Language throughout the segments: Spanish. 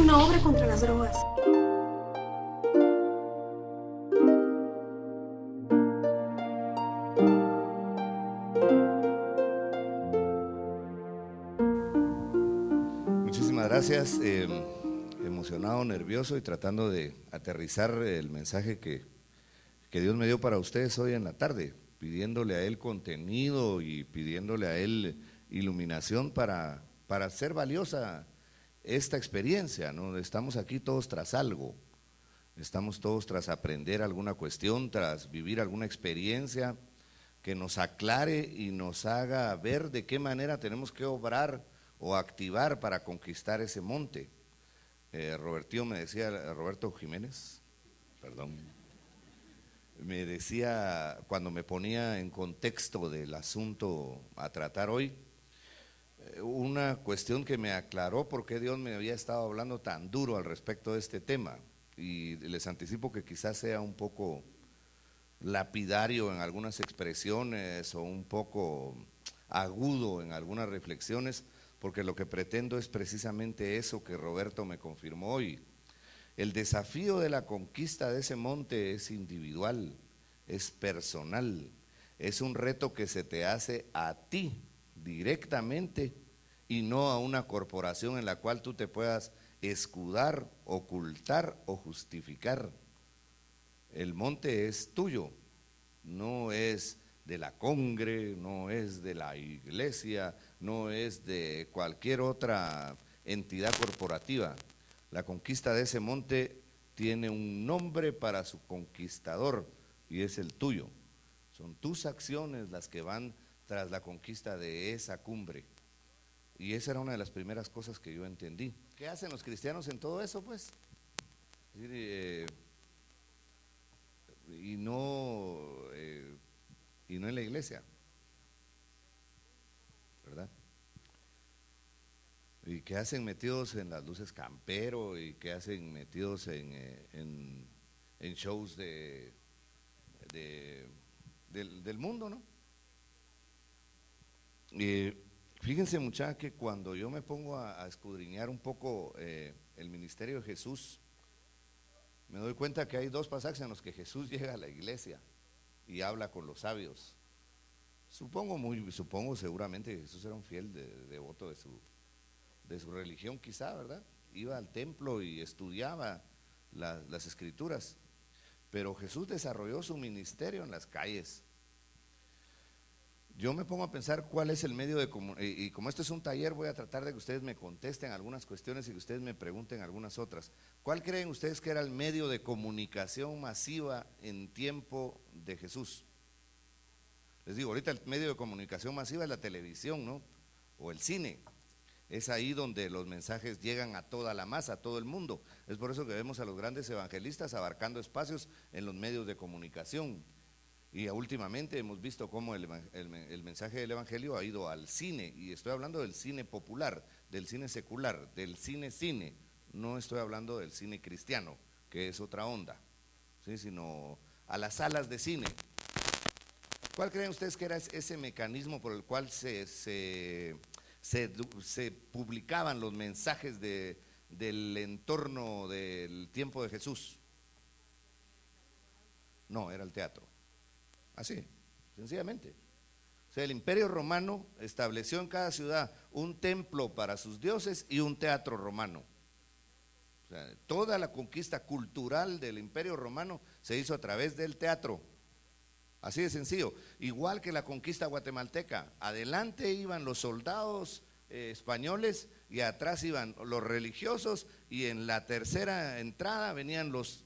una obra contra las drogas. Muchísimas gracias. Emocionado, nervioso y tratando de aterrizar el mensaje que Dios me dio para ustedes hoy en la tarde, pidiéndole a Él contenido y pidiéndole a Él iluminación para hacer valiosa esta experiencia, ¿no? Estamos aquí todos tras algo, estamos todos tras aprender alguna cuestión, tras vivir alguna experiencia que nos aclare y nos haga ver de qué manera tenemos que obrar o activar para conquistar ese monte. Roberto Jiménez, perdón, me decía cuando me ponía en contexto del asunto a tratar hoy, una cuestión que me aclaró por qué Dios me había estado hablando tan duro al respecto de este tema, y les anticipo que quizás sea un poco lapidario en algunas expresiones o un poco agudo en algunas reflexiones, porque lo que pretendo es precisamente eso que Roberto me confirmó hoy. El desafío de la conquista de ese monte es individual, es personal, es un reto que se te hace a ti directamente y no a una corporación en la cual tú te puedas escudar, ocultar o justificar. El monte es tuyo, no es de la congre, no es de la iglesia, no es de cualquier otra entidad corporativa. La conquista de ese monte tiene un nombre para su conquistador y es el tuyo. Son tus acciones las que van tras la conquista de esa cumbre. Y esa era una de las primeras cosas que yo entendí. ¿Qué hacen los cristianos en todo eso, pues? Y no en la iglesia, ¿verdad? Y qué hacen metidos en las luces campero y qué hacen metidos en shows del mundo, ¿no? Fíjense, muchachos, que cuando yo me pongo a escudriñar un poco el ministerio de Jesús, me doy cuenta que hay dos pasajes en los que Jesús llega a la iglesia y habla con los sabios. Supongo seguramente que Jesús era un fiel devoto de su religión, quizá, ¿verdad? Iba al templo y estudiaba las escrituras, pero Jesús desarrolló su ministerio en las calles. Yo me pongo a pensar cuál es el medio de comunicación, y como esto es un taller, voy a tratar de que ustedes me contesten algunas cuestiones y que ustedes me pregunten algunas otras. ¿Cuál creen ustedes que era el medio de comunicación masiva en tiempo de Jesús? Les digo, ahorita el medio de comunicación masiva es la televisión, ¿no? O el cine. Es ahí donde los mensajes llegan a toda la masa, a todo el mundo. Es por eso que vemos a los grandes evangelistas abarcando espacios en los medios de comunicación. Y últimamente hemos visto cómo el mensaje del evangelio ha ido al cine, y estoy hablando del cine popular, del cine secular, del cine, no estoy hablando del cine cristiano, que es otra onda, ¿sí? Sino a las salas de cine. ¿Cuál creen ustedes que era ese mecanismo por el cual se publicaban los mensajes del entorno del tiempo de Jesús? No, era el teatro. Así, sencillamente. O sea, el Imperio Romano estableció en cada ciudad un templo para sus dioses y un teatro romano. O sea, toda la conquista cultural del Imperio Romano se hizo a través del teatro. Así de sencillo. Igual que la conquista guatemalteca. Adelante iban los soldados españoles y atrás iban los religiosos, y en la tercera entrada venían los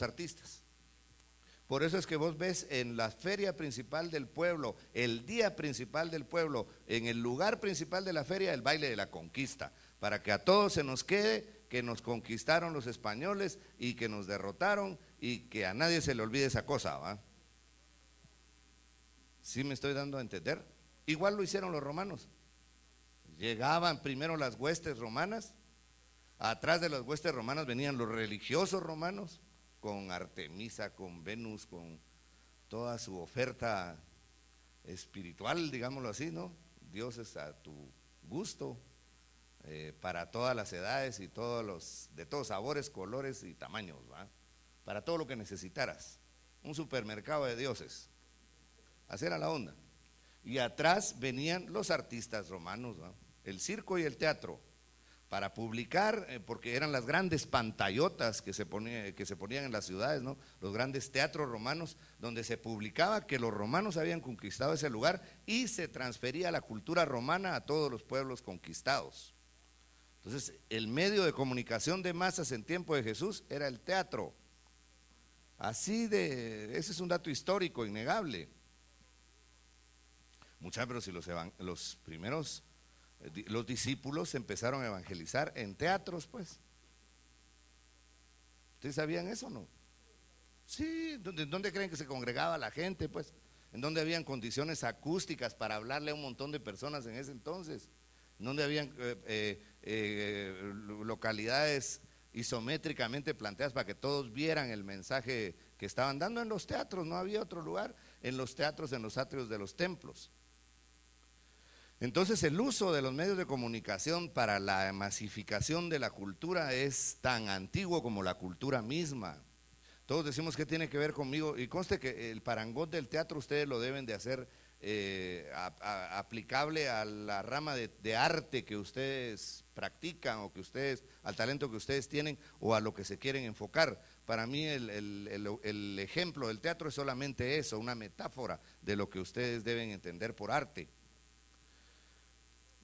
artistas. Por eso es que vos ves en la feria principal del pueblo, el día principal del pueblo, en el lugar principal de la feria, el baile de la conquista, para que a todos se nos quede que nos conquistaron los españoles y que nos derrotaron, y que a nadie se le olvide esa cosa, ¿va? ¿Sí me estoy dando a entender? Igual lo hicieron los romanos. Llegaban primero las huestes romanas, atrás de las huestes romanas venían los religiosos romanos, con Artemisa, con Venus, con toda su oferta espiritual, digámoslo así, ¿no? Dioses a tu gusto, para todas las edades y de todos sabores, colores y tamaños, ¿va? Para todo lo que necesitaras. Un supermercado de dioses. Así era la onda. Y atrás venían los artistas romanos, ¿va? El circo y el teatro, para publicar, porque eran las grandes pantallotas que se ponían en las ciudades, ¿no? Los grandes teatros romanos, donde se publicaba que los romanos habían conquistado ese lugar y se transfería la cultura romana a todos los pueblos conquistados. Entonces, el medio de comunicación de masas en tiempo de Jesús era el teatro. Ese es un dato histórico innegable. Pero si los primeros, los discípulos empezaron a evangelizar en teatros, pues. ¿Ustedes sabían eso o no? Sí, ¿dónde creen que se congregaba la gente, pues? ¿En dónde habían condiciones acústicas para hablarle a un montón de personas en ese entonces? ¿En dónde habían localidades isométricamente planteadas para que todos vieran el mensaje que estaban dando? En los teatros, no había otro lugar, en los teatros, en los atrios de los templos. Entonces el uso de los medios de comunicación para la masificación de la cultura es tan antiguo como la cultura misma. Todos decimos que tiene que ver conmigo, y conste que el parangón del teatro ustedes lo deben de hacer aplicable a la rama de arte que ustedes practican, o al talento que ustedes tienen, o a lo que se quieren enfocar. Para mí el ejemplo del teatro es solamente eso, una metáfora de lo que ustedes deben entender por arte.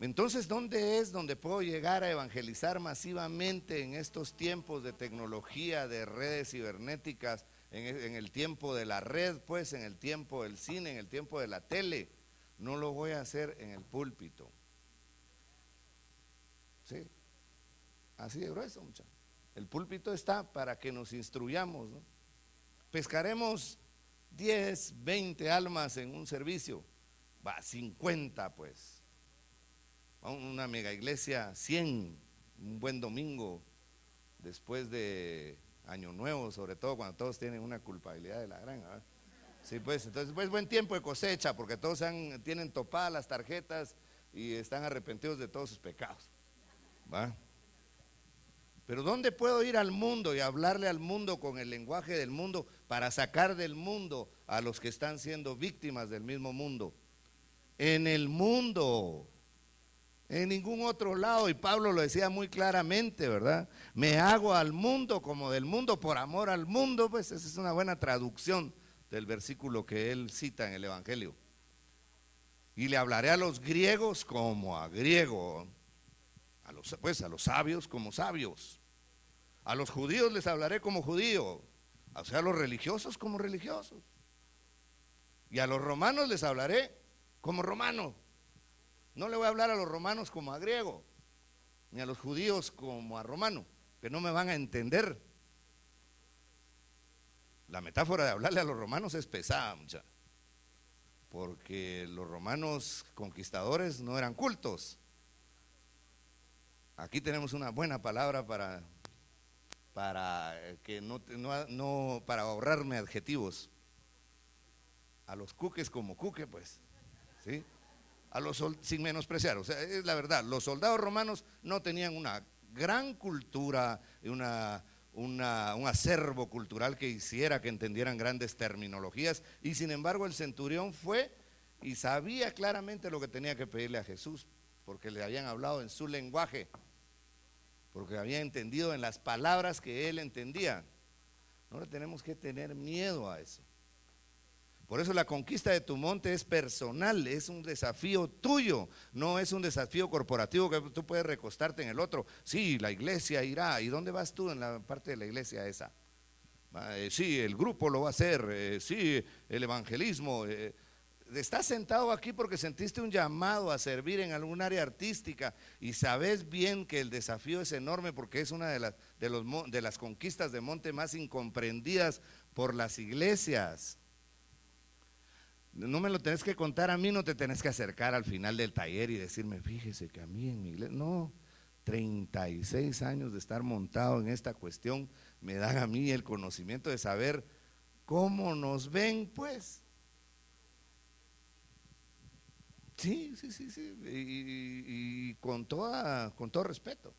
Entonces, ¿dónde es donde puedo llegar a evangelizar masivamente en estos tiempos de tecnología, de redes cibernéticas, en el tiempo de la red, pues, en el tiempo del cine, en el tiempo de la tele? No lo voy a hacer en el púlpito. ¿Sí? Así de grueso, muchachos. El púlpito está para que nos instruyamos, ¿no? Pescaremos 10, 20 almas en un servicio, va, 50 pues. Una mega iglesia, 100, un buen domingo, después de Año Nuevo, sobre todo cuando todos tienen una culpabilidad de la gran, ¿verdad? Sí, pues, entonces, pues buen tiempo de cosecha, porque todos tienen topadas las tarjetas y están arrepentidos de todos sus pecados, ¿va? Pero ¿dónde puedo ir al mundo y hablarle al mundo con el lenguaje del mundo para sacar del mundo a los que están siendo víctimas del mismo mundo? En el mundo. En ningún otro lado, y Pablo lo decía muy claramente, ¿verdad? Me hago al mundo como del mundo por amor al mundo, pues esa es una buena traducción del versículo que él cita en el Evangelio. Y le hablaré a los griegos como a griego, a los sabios como sabios, a los judíos les hablaré como judío, o sea, a los religiosos como religiosos, y a los romanos les hablaré como romano. No le voy a hablar a los romanos como a griego, ni a los judíos como a romano, que no me van a entender. La metáfora de hablarle a los romanos es pesada, muchacha, porque los romanos conquistadores no eran cultos. Aquí tenemos una buena palabra para para ahorrarme adjetivos. A los cuques como cuque, pues, ¿sí? Sin menospreciar, o sea, es la verdad, los soldados romanos no tenían una gran cultura, un acervo cultural que hiciera que entendieran grandes terminologías, y sin embargo el centurión fue y sabía claramente lo que tenía que pedirle a Jesús, porque le habían hablado en su lenguaje, porque había entendido en las palabras que él entendía. No le tenemos que tener miedo a eso. Por eso la conquista de tu monte es personal, es un desafío tuyo, no es un desafío corporativo que tú puedes recostarte en el otro. Sí, la iglesia irá. ¿Y dónde vas tú en la parte de la iglesia esa? Sí, el grupo lo va a hacer, sí, el evangelismo. Estás sentado aquí porque sentiste un llamado a servir en algún área artística y sabes bien que el desafío es enorme, porque es una de las conquistas de monte más incomprendidas por las iglesias. No me lo tenés que contar a mí, no te tenés que acercar al final del taller y decirme, fíjese que a mí en mi iglesia, no, 36 años de estar montado en esta cuestión me dan a mí el conocimiento de saber cómo nos ven, pues. Sí, sí, sí, sí, y con todo respeto.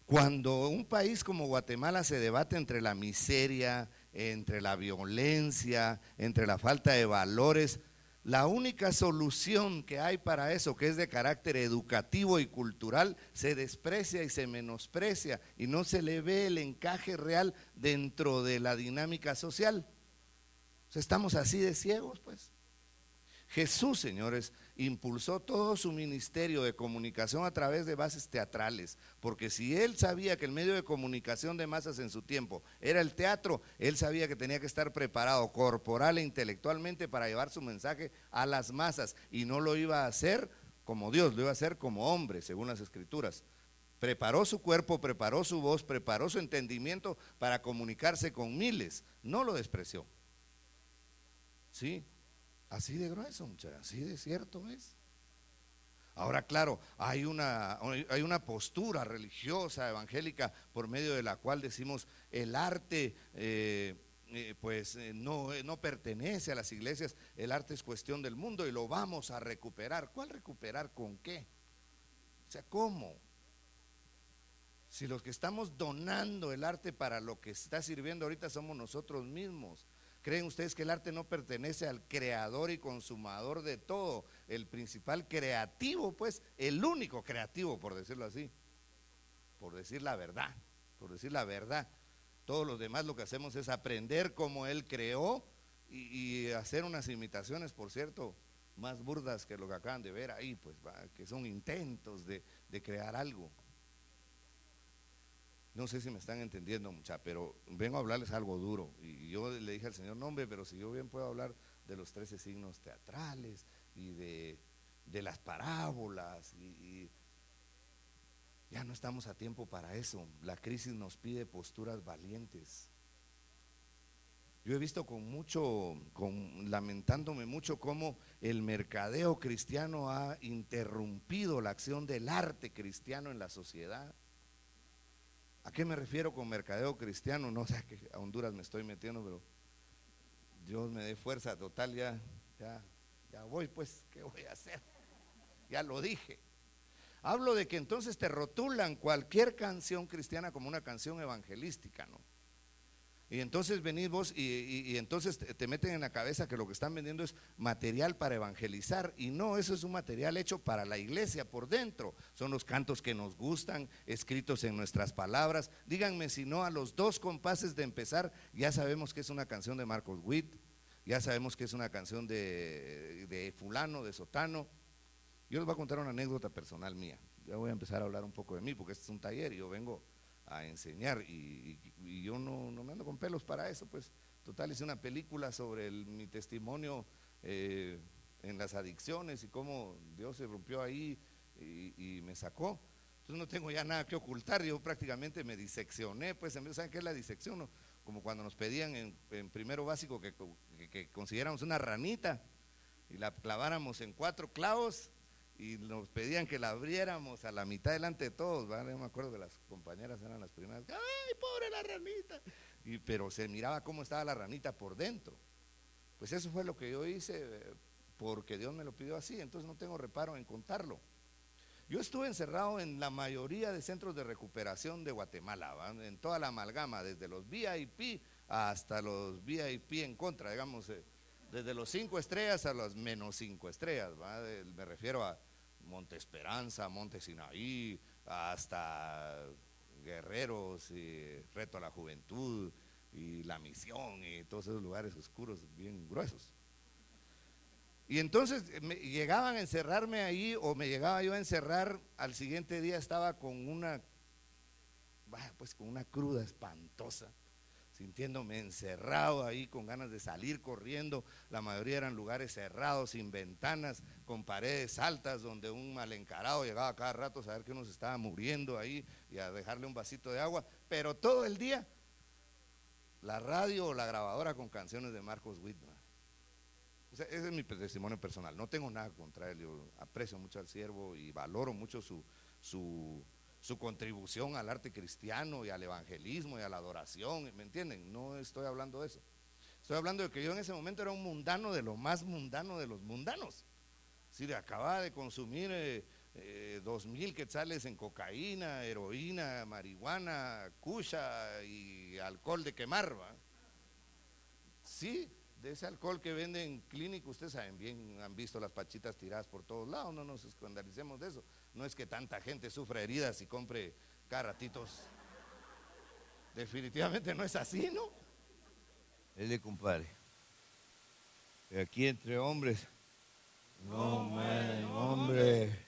Cuando un país como Guatemala se debate entre la miseria, entre la violencia, entre la falta de valores, la única solución que hay para eso, que es de carácter educativo y cultural, se desprecia y se menosprecia y no se le ve el encaje real dentro de la dinámica social. O sea, estamos así de ciegos, pues. Jesús, señores, impulsó todo su ministerio de comunicación a través de bases teatrales, porque si él sabía que el medio de comunicación de masas en su tiempo era el teatro, él sabía que tenía que estar preparado corporal e intelectualmente para llevar su mensaje a las masas, y no lo iba a hacer como Dios, lo iba a hacer como hombre, según las Escrituras. Preparó su cuerpo, preparó su voz, preparó su entendimiento para comunicarse con miles, no lo despreció. Sí. Así de grueso, muchachos, así de cierto es. Ahora, claro, hay una postura religiosa, evangélica, por medio de la cual decimos el arte no pertenece a las iglesias, el arte es cuestión del mundo y lo vamos a recuperar. ¿Cuál recuperar con qué? O sea, ¿cómo? Si los que estamos donando el arte para lo que está sirviendo ahorita somos nosotros mismos. ¿Creen ustedes que el arte no pertenece al creador y consumador de todo? El principal creativo, pues, el único creativo, por decirlo así, por decir la verdad, por decir la verdad. Todos los demás lo que hacemos es aprender cómo él creó y hacer unas imitaciones, por cierto, más burdas que lo que acaban de ver ahí, pues, que son intentos de crear algo. No sé si me están entendiendo, mucha, pero vengo a hablarles algo duro. Y yo le dije al Señor, no, hombre, pero si yo bien puedo hablar de los 13 signos teatrales y de las parábolas, y ya no estamos a tiempo para eso. La crisis nos pide posturas valientes. Yo he visto lamentándome mucho cómo el mercadeo cristiano ha interrumpido la acción del arte cristiano en la sociedad. ¿A qué me refiero con mercadeo cristiano? No sé, que a Honduras me estoy metiendo, pero Dios me dé fuerza total, ya voy, pues, ¿qué voy a hacer? Ya lo dije. Hablo de que entonces te rotulan cualquier canción cristiana como una canción evangelística, ¿no? Y entonces venís vos y entonces te meten en la cabeza que lo que están vendiendo es material para evangelizar, y no, eso es un material hecho para la iglesia por dentro. Son los cantos que nos gustan, escritos en nuestras palabras. Díganme si no, a los 2 compases de empezar ya sabemos que es una canción de Marcos Witt, ya sabemos que es una canción de fulano, de sotano. Yo les voy a contar una anécdota personal mía. Ya voy a empezar a hablar un poco de mí, porque este es un taller y yo vengo a enseñar, y yo no me ando con pelos para eso, pues. Total, hice una película sobre mi testimonio en las adicciones y cómo Dios se rompió ahí y me sacó. Entonces no tengo ya nada que ocultar. Yo prácticamente me diseccioné, pues. ¿Saben qué es la disección, no? Como cuando nos pedían en primero básico que consiguiéramos una ranita y la claváramos en 4 clavos, y nos pedían que la abriéramos a la mitad delante de todos, ¿vale? Yo me acuerdo que las compañeras eran las primeras, ¡ay, pobre la ranita! Pero se miraba cómo estaba la ranita por dentro. Pues eso fue lo que yo hice, porque Dios me lo pidió así, entonces no tengo reparo en contarlo. Yo estuve encerrado en la mayoría de centros de recuperación de Guatemala, ¿va? En toda la amalgama, desde los VIP hasta los VIP en contra, digamos, desde los 5 estrellas a los menos 5 estrellas, ¿va? Me refiero a Monte Esperanza, Monte Sinaí, hasta Guerreros, y Reto a la Juventud, y La Misión, y todos esos lugares oscuros bien gruesos. Y entonces llegaban a encerrarme ahí, o me llegaba yo a encerrar, al siguiente día estaba con una cruda espantosa, sintiéndome encerrado ahí, con ganas de salir corriendo. La mayoría eran lugares cerrados, sin ventanas, con paredes altas, donde un mal encarado llegaba cada rato a saber que uno se estaba muriendo ahí y a dejarle un vasito de agua, pero todo el día la radio o la grabadora con canciones de Marcos Witt. O sea, ese es mi testimonio personal. No tengo nada contra él, yo aprecio mucho al siervo y valoro mucho su contribución al arte cristiano y al evangelismo y a la adoración, ¿me entienden? No estoy hablando de eso. Estoy hablando de que yo en ese momento era un mundano de lo más mundano de los mundanos. Si acaba de consumir 2.000 quetzales en cocaína, heroína, marihuana, cucha y alcohol de quemar, ¿va? Sí, de ese alcohol que venden en clínica, ustedes saben bien, han visto las pachitas tiradas por todos lados, no nos escandalicemos de eso. No es que tanta gente sufra heridas y compre cada ratitos. Definitivamente no es así, ¿no? Él compadre. Aquí entre hombres. No, man, hombre.